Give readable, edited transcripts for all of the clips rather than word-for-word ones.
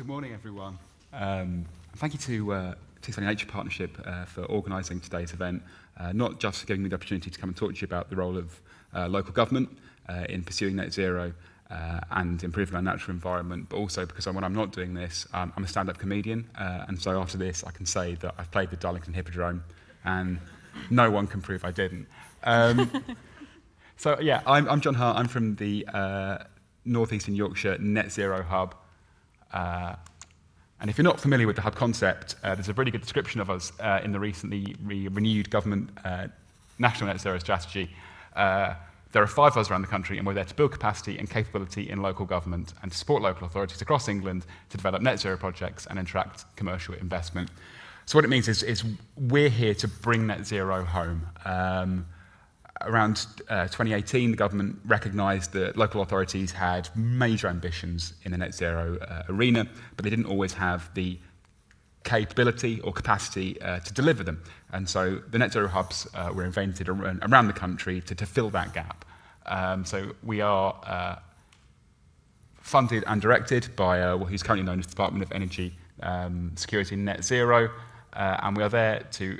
Good morning, everyone. Thank you to Tees Valley Nature Partnership for organising today's event, not just for giving me the opportunity to come and talk to you about the role of local government in pursuing net zero and improving our natural environment, but also because when I'm not doing this, I'm a stand-up comedian, and so after this I can say that I've played the Darlington Hippodrome and no one can prove I didn't. So yeah, I'm John Hart. I'm from the North Eastern Yorkshire Net Zero Hub. And if you're not familiar with the hub concept, there's a really good description of us in the recently renewed government National Net Zero Strategy. There are 5 of us around the country, and we're there to build capacity and capability in local government and to support local authorities across England to develop net zero projects and attract commercial investment. So what it means is we're here to bring net zero home. Around 2018, the government recognised that local authorities had major ambitions in the net zero arena, but they didn't always have the capability or capacity to deliver them. And so the net zero hubs were invented around the country to fill that gap. So we are funded and directed by who's currently known as the Department of Energy, Security and Net Zero, and we are there to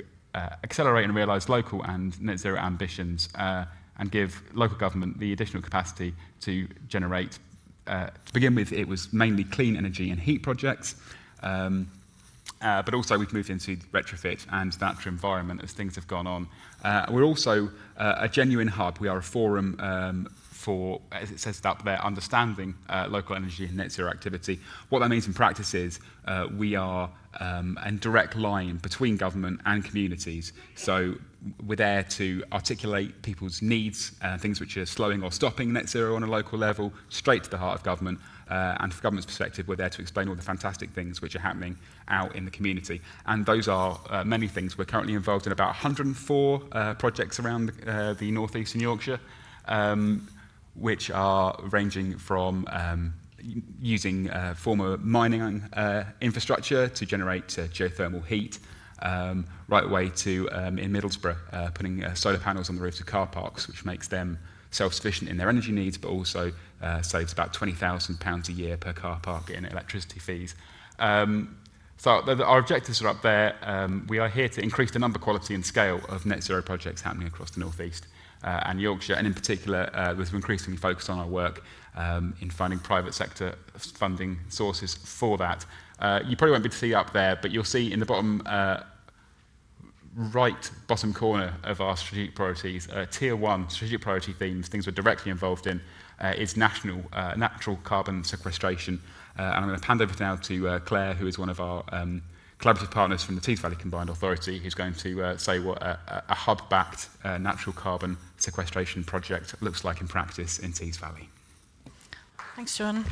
accelerate and realise local and net zero ambitions and give local government the additional capacity to generate, to begin with, it was mainly clean energy and heat projects, but also we've moved into retrofit and natural environment as things have gone on. We're also a genuine hub. We are a forum for, as it says up there, understanding local energy and net zero activity. What that means in practice is we are a direct line between government and communities. So we're there to articulate people's needs, things which are slowing or stopping net zero on a local level, straight to the heart of government. And from government's perspective, we're there to explain all the fantastic things which are happening out in the community. And those are many things. We're currently involved in about 104 projects around the North Eastern Yorkshire, which are ranging from using former mining infrastructure to generate geothermal heat, right away to, in Middlesbrough, putting solar panels on the roofs of car parks, which makes them self-sufficient in their energy needs, but also saves about £20,000 a year per car park in electricity fees. So our objectives are up there. We are here to increase the number, quality and scale of net zero projects happening across the North East and Yorkshire, and in particular, we're increasingly focused on our work in finding private sector funding sources for that. You probably won't be able to see up there, but you'll see in the bottom right bottom corner of our strategic priorities, Tier 1 strategic priority themes, things we're directly involved in, is natural carbon sequestration. And I'm going to hand over now to Clare, who is one of our collaborative partners from the Tees Valley Combined Authority, who's going to say what a hub-backed natural carbon sequestration project looks like in practice in Tees Valley. Thanks, John.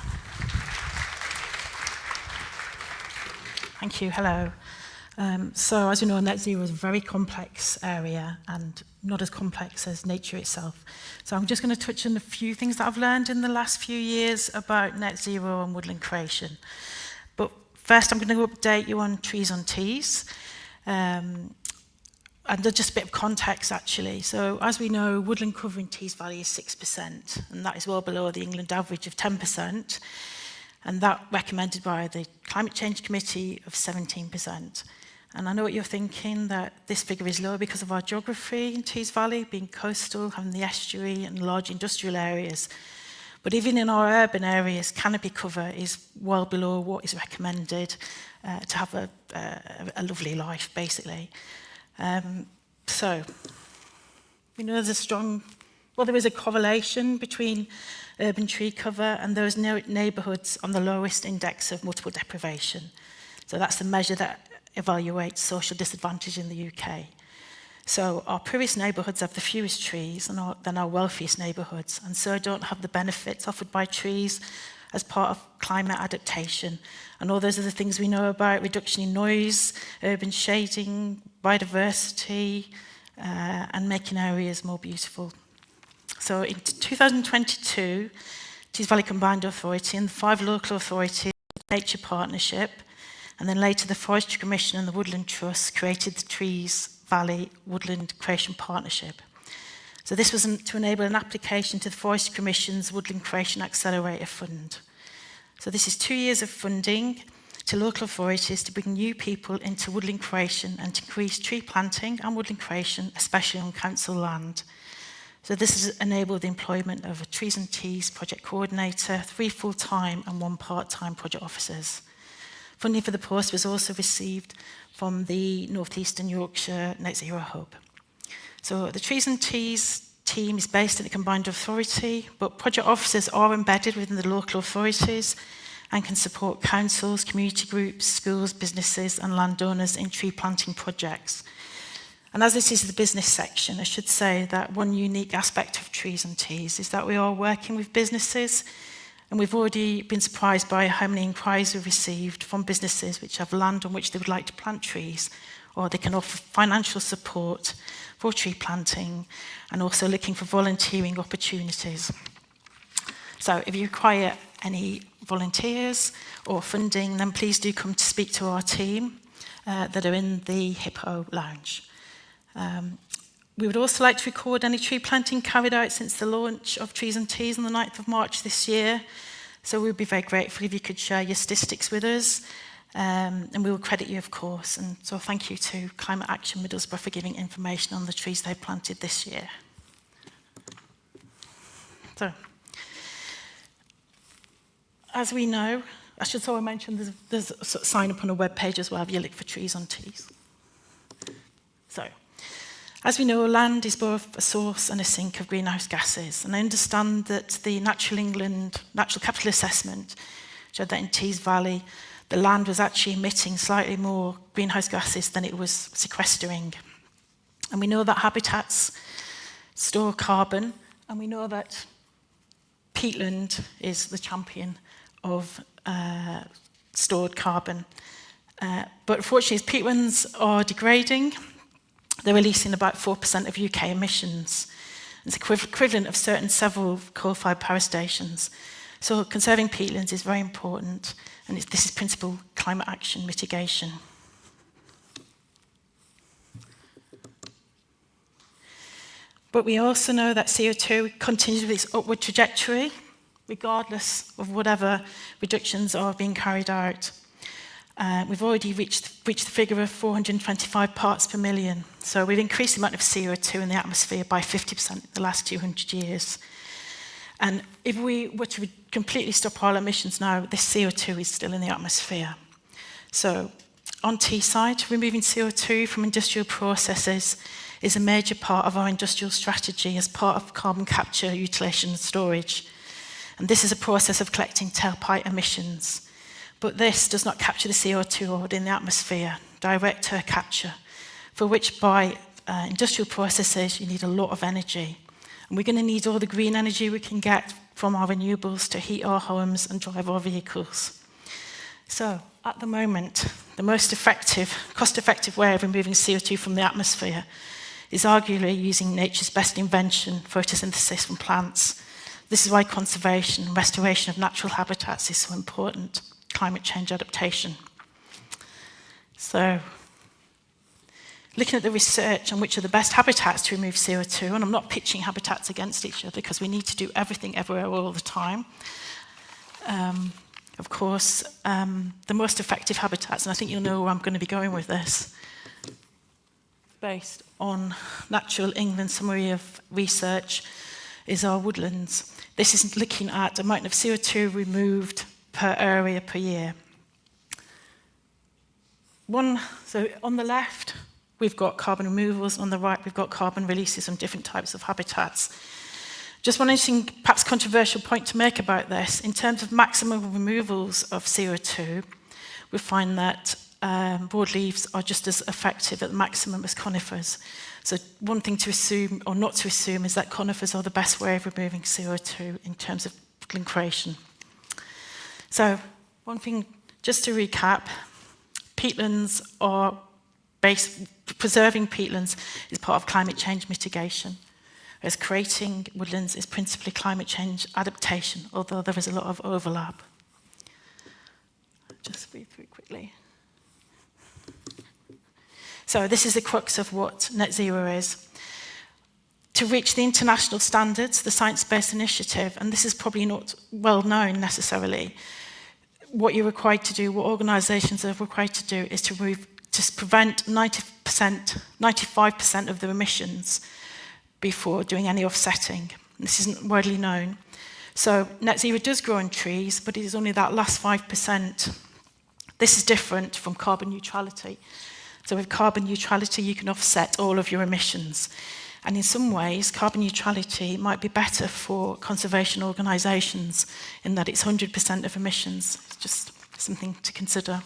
Thank you. Hello. So, as you know, net zero is a very complex area and not as complex as nature itself. So I'm just going to touch on a few things that I've learned in the last few years about net zero and woodland creation. But first, I'm going to update you on Trees on Tees. And just a bit of context, actually. So, as we know, woodland cover in Tees Valley is 6%, and that is well below the England average of 10%, and that recommended by the Climate Change Committee of 17%. And I know what you're thinking, that this figure is low because of our geography in Tees Valley, being coastal, having the estuary and large industrial areas. But even in our urban areas, canopy cover is well below what is recommended to have a lovely life, basically. So, we know there is a correlation between urban tree cover and those neighbourhoods on the lowest index of multiple deprivation. So that's the measure that evaluates social disadvantage in the UK. So our poorest neighbourhoods have the fewest trees than our wealthiest neighbourhoods, and so don't have the benefits offered by trees as part of climate adaptation. And all those other things we know about, reduction in noise, urban shading, biodiversity, and making areas more beautiful. So in 2022, Tees Valley Combined Authority and the 5 local authorities, Nature Partnership, and then later the Forestry Commission and the Woodland Trust created the Tees Valley Woodland Creation Partnership. So this was to enable an application to the Forestry Commission's Woodland Creation Accelerator Fund. So this is 2 years of funding, to local authorities to bring new people into woodland creation and to increase tree planting and woodland creation, especially on council land. So this has enabled the employment of a Trees and Teas project coordinator, 3 full-time and 1 part-time project officers. Funding for the post was also received from the North Eastern Yorkshire Net Zero Hub. So the Trees and Teas team is based in a combined authority, but project officers are embedded within the local authorities and can support councils, community groups, schools, businesses and landowners in tree planting projects. And as this is the business section, I should say that one unique aspect of Trees and Teas is that we are working with businesses, and we've already been surprised by how many inquiries we've received from businesses which have land on which they would like to plant trees, or they can offer financial support for tree planting and also looking for volunteering opportunities. So if you require any volunteers or funding, then please do come to speak to our team that are in the Hippo Lounge. We would also like to record any tree planting carried out since the launch of Trees and Teas on the 9th of March this year. So we'd be very grateful if you could share your statistics with us, and we will credit you, of course. And so thank you to Climate Action Middlesbrough for giving information on the trees they planted this year. So, as we know, I should also mention there's a sign up on a web page as well if you look for Trees on Teas. So, as we know, land is both a source and a sink of greenhouse gases. And I understand that the Natural England Natural Capital Assessment showed that in Tees Valley, the land was actually emitting slightly more greenhouse gases than it was sequestering. And we know that habitats store carbon, and we know that peatland is the champion of stored carbon. But unfortunately, as peatlands are degrading, they're releasing about 4% of UK emissions. It's equivalent of several coal-fired power stations. So conserving peatlands is very important, and this is principal climate action mitigation. But we also know that CO2 continues with its upward trajectory, regardless of whatever reductions are being carried out. We've already reached the figure of 425 parts per million. So we've increased the amount of CO2 in the atmosphere by 50% in the last 200 years. And if we were to completely stop all emissions now, this CO2 is still in the atmosphere. So on Teesside, removing CO2 from industrial processes is a major part of our industrial strategy as part of carbon capture, utilization and storage. And this is a process of collecting tailpipe emissions. But this does not capture the CO2 already in the atmosphere, direct air capture, for which by industrial processes you need a lot of energy. And we're going to need all the green energy we can get from our renewables to heat our homes and drive our vehicles. So at the moment, the most effective, cost-effective way of removing CO2 from the atmosphere is arguably using nature's best invention, photosynthesis from plants. This is why conservation and restoration of natural habitats is so important. Climate change adaptation. So, looking at the research on which are the best habitats to remove CO2, and I'm not pitching habitats against each other because we need to do everything everywhere all the time. Of course, the most effective habitats, and I think you'll know where I'm going to be going with this, based on Natural England summary of research, is our woodlands. This is looking at the amount of CO2 removed per area per year. So on the left, we've got carbon removals. On the right, we've got carbon releases from different types of habitats. Just one interesting, perhaps controversial point to make about this. In terms of maximum removals of CO2, we find that broadleaves are just as effective at the maximum as conifers. So one thing to assume, or not to assume, is that conifers are the best way of removing CO2 in terms of woodland creation. So, one thing, just to recap, peatlands are preserving peatlands is part of climate change mitigation, whereas creating woodlands is principally climate change adaptation, although there is a lot of overlap. Just read through quickly. So this is the crux of what net zero is. To reach the international standards, the Science-Based Initiative, and this is probably not well known necessarily, what you're required to do, what organisations are required to do, is to prevent 95% of the emissions before doing any offsetting. This isn't widely known. So net zero does grow on trees, but it is only that last 5%. This is different from carbon neutrality. So with carbon neutrality, you can offset all of your emissions. And in some ways, carbon neutrality might be better for conservation organisations in that it's 100% of emissions. It's just something to consider.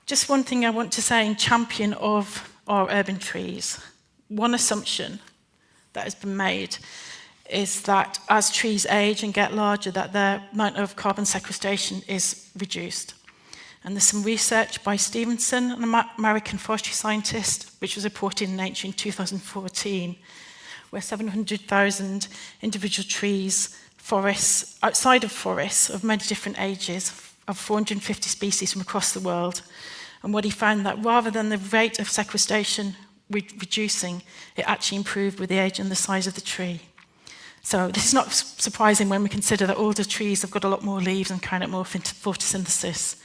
Just one thing I want to say in champion of our urban trees. One assumption that has been made is that as trees age and get larger, that their amount of carbon sequestration is reduced. And there's some research by Stevenson, an American forestry scientist, which was reported in Nature in 2014, where 700,000 individual trees, forests, outside of forests of many different ages, of 450 species from across the world. And what he found that rather than the rate of sequestration reducing, it actually improved with the age and the size of the tree. So this is not surprising when we consider that older trees have got a lot more leaves and carry out more photosynthesis.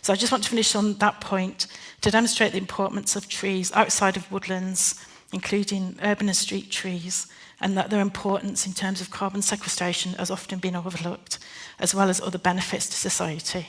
So I just want to finish on that point to demonstrate the importance of trees outside of woodlands, including urban and street trees, and that their importance in terms of carbon sequestration has often been overlooked, as well as other benefits to society.